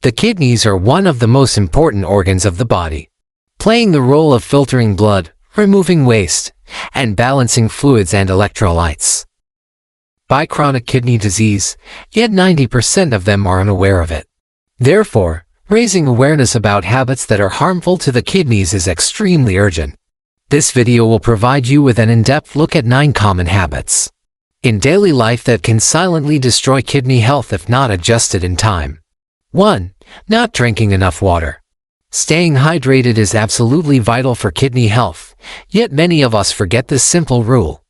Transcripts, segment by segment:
The kidneys are one of the most important organs of the body, playing the role of filtering blood, removing waste, and balancing fluids and electrolytes. By chronic kidney disease, yet 90% of them are unaware of it. Therefore, raising awareness about habits that are harmful to the kidneys is extremely urgent. This video will provide you with an in-depth look at 9 common habits in daily life that can silently destroy kidney health if not adjusted in time. 1. Not drinking enough water. Staying hydrated is absolutely vital for kidney health, yet many of us forget this simple rule.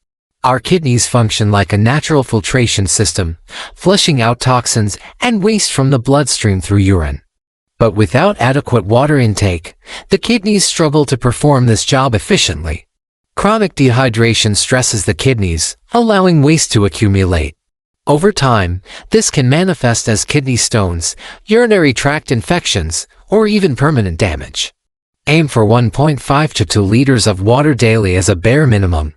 Our kidneys function like a natural filtration system, flushing out toxins and waste from the bloodstream through urine. But without adequate water intake, the kidneys struggle to perform this job efficiently. Chronic dehydration stresses the kidneys, allowing waste to accumulate. Over time, this can manifest as kidney stones, urinary tract infections, or even permanent damage. Aim for 1.5 to 2 liters of water daily as a bare minimum.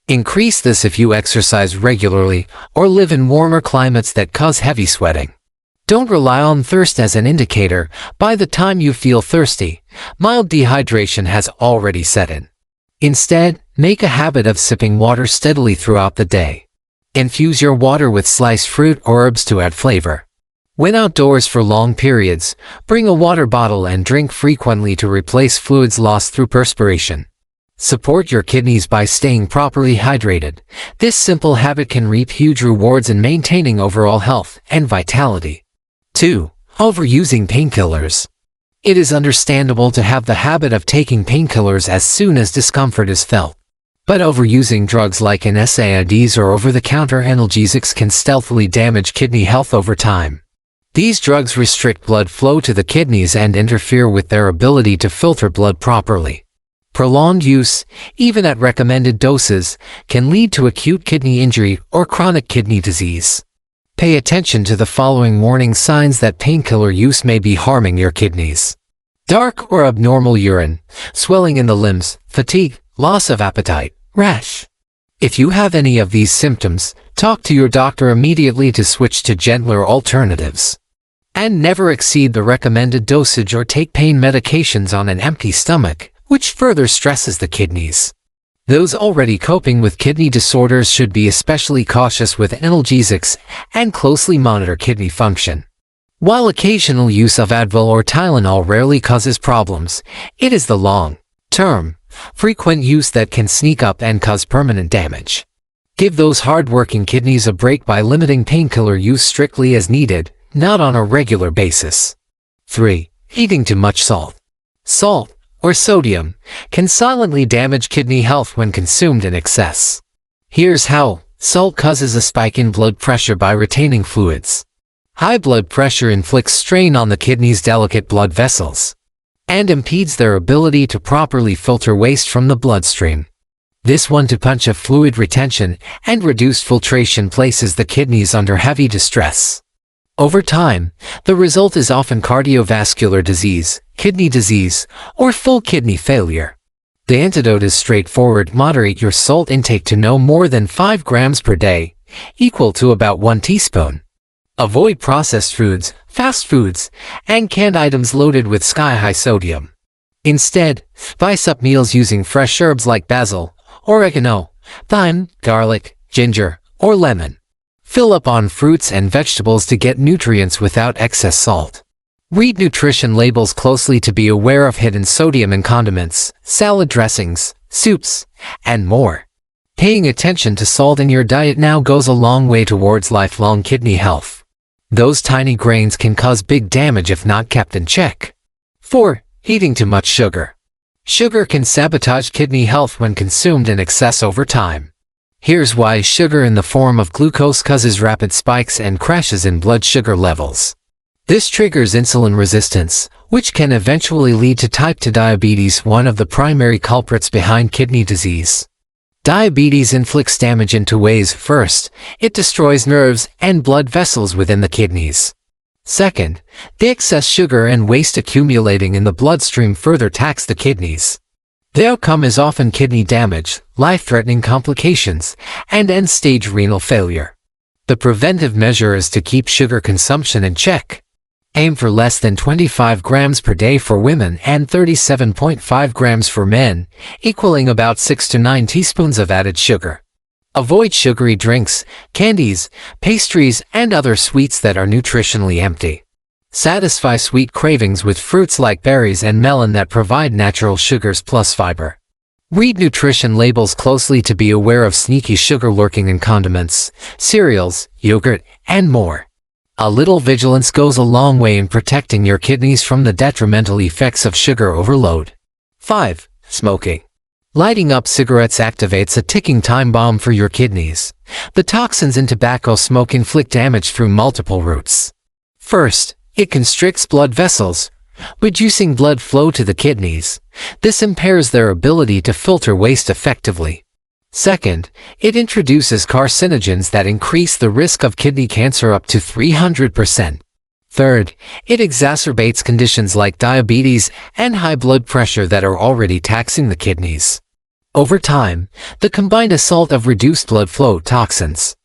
Increase this if you exercise regularly or live in warmer climates that cause heavy sweating. Don't rely on thirst as an indicator. By the time you feel thirsty, mild dehydration has already set in. Instead, make a habit of sipping water steadily throughout the day. Infuse your water with sliced fruit or herbs to add flavor. When outdoors for long periods, bring a water bottle and drink frequently to replace fluids lost through perspiration. Support your kidneys by staying properly hydrated. This simple habit can reap huge rewards in maintaining overall health and vitality. 2. Overusing painkillers. It is understandable to have the habit of taking painkillers as soon as discomfort is felt. But overusing drugs like NSAIDs or over-the-counter analgesics can stealthily damage kidney health over time. These drugs restrict blood flow to the kidneys and interfere with their ability to filter blood properly. Prolonged use, even at recommended doses, can lead to acute kidney injury or chronic kidney disease. Pay attention to the following warning signs that painkiller use may be harming your kidneys. Dark or abnormal urine, swelling in the limbs, fatigue, loss of appetite, rash. If you have any of these symptoms, talk to your doctor immediately to switch to gentler alternatives. And never exceed the recommended dosage or take pain medications on an empty stomach, which further stresses the kidneys. Those already coping with kidney disorders should be especially cautious with analgesics and closely monitor kidney function. While occasional use of Advil or Tylenol rarely causes problems, it is the long-term, frequent use that can sneak up and cause permanent damage. Give those hard-working kidneys a break by limiting painkiller use strictly as needed, not on a regular basis. 3. Eating too much salt. Salt, or sodium, can silently damage kidney health when consumed in excess. Here's how. Salt causes a spike in blood pressure by retaining fluids. High blood pressure inflicts strain on the kidney's delicate blood vessels and impedes their ability to properly filter waste from the bloodstream. This one-two punch of fluid retention and reduced filtration places the kidneys under heavy distress. Over time, the result is often cardiovascular disease, kidney disease, or full kidney failure. The antidote is straightforward. Moderate your salt intake to no more than 5 grams per day, equal to about 1 teaspoon. Avoid processed foods, fast foods, and canned items loaded with sky-high sodium. Instead, spice up meals using fresh herbs like basil, oregano, thyme, garlic, ginger, or lemon. Fill up on fruits and vegetables to get nutrients without excess salt. Read nutrition labels closely to be aware of hidden sodium in condiments, salad dressings, soups, and more. Paying attention to salt in your diet now goes a long way towards lifelong kidney health. Those tiny grains can cause big damage if not kept in check. 4. Eating too much sugar. Sugar can sabotage kidney health when consumed in excess over time. Here's why. Sugar in the form of glucose causes rapid spikes and crashes in blood sugar levels. This triggers insulin resistance, which can eventually lead to type 2 diabetes, one of the primary culprits behind kidney disease. Diabetes inflicts damage in 2 ways. First, it destroys nerves and blood vessels within the kidneys. Second, the excess sugar and waste accumulating in the bloodstream further tax the kidneys. The outcome is often kidney damage, life-threatening complications, and end-stage renal failure. The preventive measure is to keep sugar consumption in check. Aim for less than 25 grams per day for women and 37.5 grams for men, equaling about 6 to 9 teaspoons of added sugar. Avoid sugary drinks, candies, pastries, and other sweets that are nutritionally empty. Satisfy sweet cravings with fruits like berries and melon that provide natural sugars plus fiber. Read nutrition labels closely to be aware of sneaky sugar lurking in condiments, cereals, yogurt, and more. A little vigilance goes a long way in protecting your kidneys from the detrimental effects of sugar overload. 5. Smoking. Lighting up cigarettes activates a ticking time bomb for your kidneys. The toxins in tobacco smoke inflict damage through multiple routes. First, it constricts blood vessels, reducing blood flow to the kidneys. This impairs their ability to filter waste effectively. Second, it introduces carcinogens that increase the risk of kidney cancer up to 300%. Third, it exacerbates conditions like diabetes and high blood pressure that are already taxing the kidneys. Over time, the combined assault of reduced blood flow, toxins,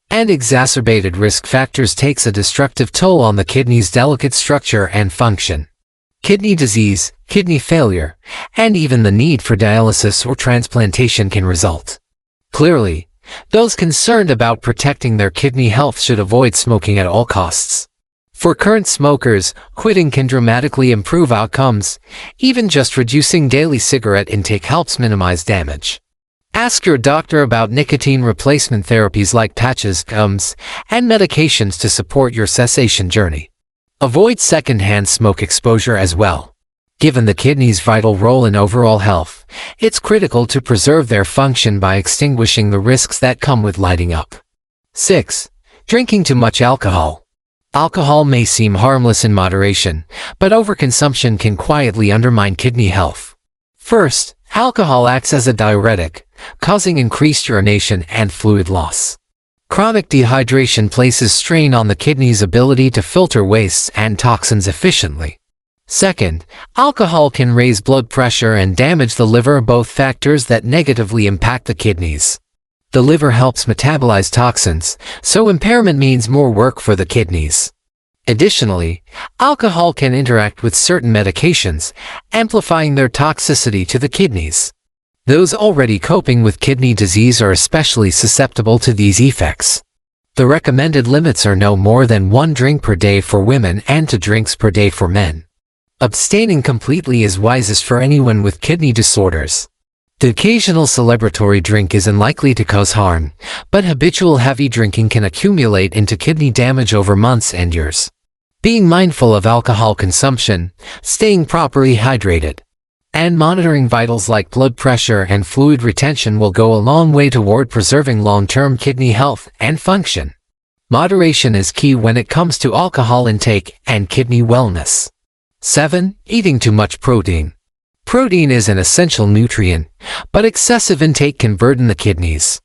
and exacerbated risk factors takes a destructive toll on the kidney's delicate structure and function. Kidney disease, kidney failure, and even the need for dialysis or transplantation can result. Clearly, those concerned about protecting their kidney health should avoid smoking at all costs. For current smokers, quitting can dramatically improve outcomes. Even just reducing daily cigarette intake helps minimize damage. Ask your doctor about nicotine replacement therapies like patches, gums, and medications to support your cessation journey. Avoid secondhand smoke exposure as well. Given the kidney's vital role in overall health, it's critical to preserve their function by extinguishing the risks that come with lighting up. 6. Drinking too much alcohol. Alcohol may seem harmless in moderation, but overconsumption can quietly undermine kidney health. First, alcohol acts as a diuretic, causing increased urination and fluid loss. Chronic dehydration places strain on the kidney's ability to filter wastes and toxins efficiently. Second, alcohol can raise blood pressure and damage the liver, both factors that negatively impact the kidneys. The liver helps metabolize toxins, so impairment means more work for the kidneys. Additionally, alcohol can interact with certain medications, amplifying their toxicity to the kidneys. Those already coping with kidney disease are especially susceptible to these effects. The recommended limits are no more than 1 drink per day for women and 2 drinks per day for men. Abstaining completely is wisest for anyone with kidney disorders. The occasional celebratory drink is unlikely to cause harm, but habitual heavy drinking can accumulate into kidney damage over months and years. Being mindful of alcohol consumption, staying properly hydrated, and monitoring vitals like blood pressure and fluid retention will go a long way toward preserving long-term kidney health and function. Moderation is key when it comes to alcohol intake and kidney wellness. 7. Eating too much protein. Protein is an essential nutrient, but excessive intake can burden the kidneys.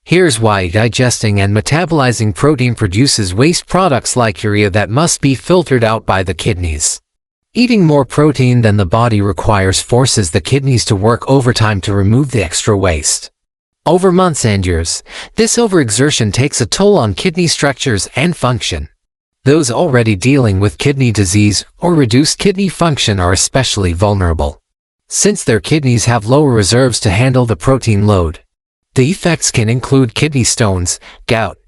Here's why: digesting and metabolizing protein produces waste products like urea that must be filtered out by the kidneys. Eating more protein than the body requires forces the kidneys to work overtime to remove the extra waste. Over months and years, this overexertion takes a toll on kidney structures and function. Those already dealing with kidney disease or reduced kidney function are especially vulnerable, since their kidneys have lower reserves to handle the protein load. The effects can include kidney stones, gout,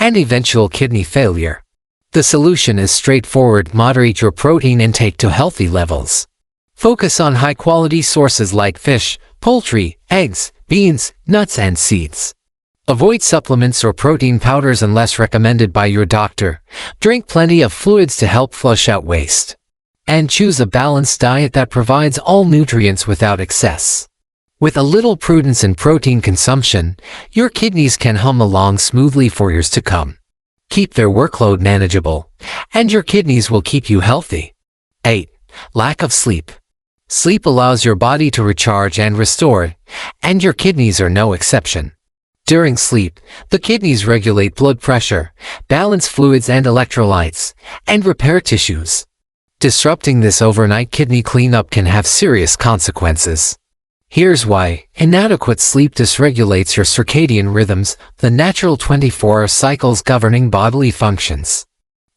and eventual kidney failure. The solution is straightforward: moderate your protein intake to healthy levels. Focus on high-quality sources like fish, poultry, eggs, beans, nuts, and seeds. Avoid supplements or protein powders unless recommended by your doctor. Drink plenty of fluids to help flush out waste. And choose a balanced diet that provides all nutrients without excess. With a little prudence in protein consumption, your kidneys can hum along smoothly for years to come. Keep their workload manageable, and your kidneys will keep you healthy. 8. Lack of sleep. Sleep allows your body to recharge and restore, and your kidneys are no exception. During sleep, the kidneys regulate blood pressure, balance fluids and electrolytes, and repair tissues. Disrupting this overnight kidney cleanup can have serious consequences. Here's why: inadequate sleep dysregulates your circadian rhythms, the natural 24-hour cycles governing bodily functions.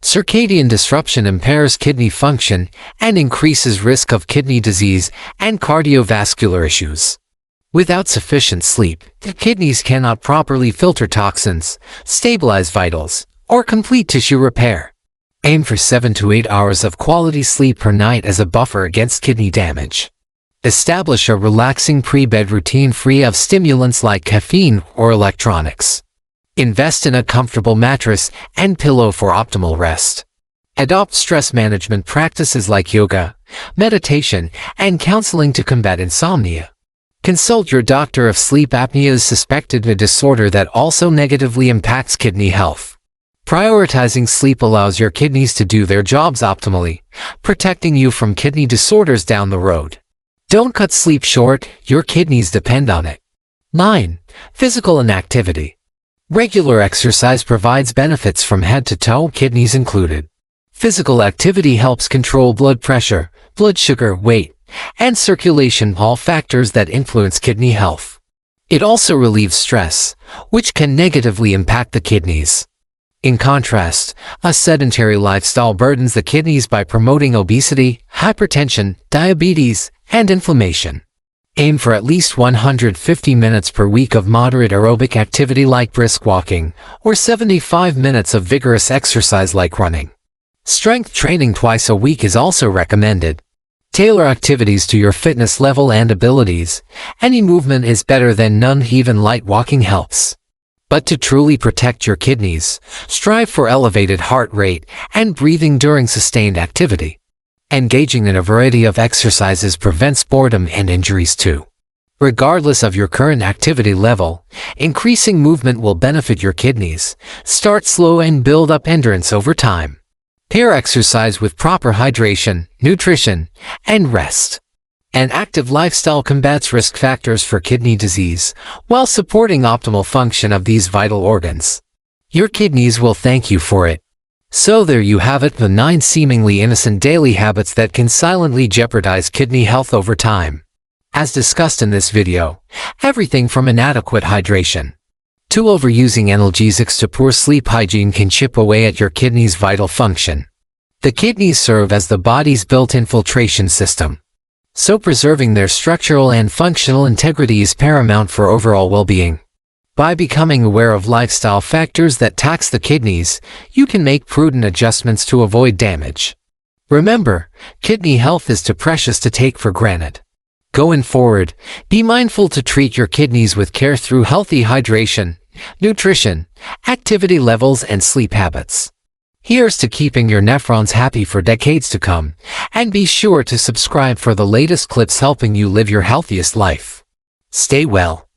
Circadian disruption impairs kidney function and increases risk of kidney disease and cardiovascular issues. Without sufficient sleep, the kidneys cannot properly filter toxins, stabilize vitals, or complete tissue repair. Aim for 7 to 8 hours of quality sleep per night as a buffer against kidney damage. Establish a relaxing pre-bed routine free of stimulants like caffeine or electronics. Invest in a comfortable mattress and pillow for optimal rest. Adopt stress management practices like yoga, meditation, and counseling to combat insomnia. Consult your doctor if sleep apnea is suspected, a disorder that also negatively impacts kidney health. Prioritizing sleep allows your kidneys to do their jobs optimally, protecting you from kidney disorders down the road. Don't cut sleep short, your kidneys depend on it. 9. Physical inactivity. Regular exercise provides benefits from head to toe, kidneys included. Physical activity helps control blood pressure, blood sugar, weight, and circulation, all factors that influence kidney health. It also relieves stress, which can negatively impact the kidneys. In contrast, a sedentary lifestyle burdens the kidneys by promoting obesity, hypertension, diabetes, and inflammation. Aim for at least 150 minutes per week of moderate aerobic activity like brisk walking, or 75 minutes of vigorous exercise like running. Strength training twice a week is also recommended. Tailor activities to your fitness level and abilities. Any movement is better than none, even light walking helps. But to truly protect your kidneys, strive for elevated heart rate and breathing during sustained activity. Engaging in a variety of exercises prevents boredom and injuries too. Regardless of your current activity level, increasing movement will benefit your kidneys. Start slow and build up endurance over time. Pair exercise with proper hydration, nutrition, and rest. An active lifestyle combats risk factors for kidney disease while supporting optimal function of these vital organs. Your kidneys will thank you for it. So there you have it, the 9 seemingly innocent daily habits that can silently jeopardize kidney health over time. As discussed in this video, everything from inadequate hydration to overusing analgesics to poor sleep hygiene can chip away at your kidneys' vital function. The kidneys serve as the body's built-in filtration system, so preserving their structural and functional integrity is paramount for overall well-being. By becoming aware of lifestyle factors that tax the kidneys, you can make prudent adjustments to avoid damage. Remember, kidney health is too precious to take for granted. Going forward, be mindful to treat your kidneys with care through healthy hydration, nutrition, activity levels, and sleep habits. Here's to keeping your nephrons happy for decades to come, and be sure to subscribe for the latest clips helping you live your healthiest life. Stay well.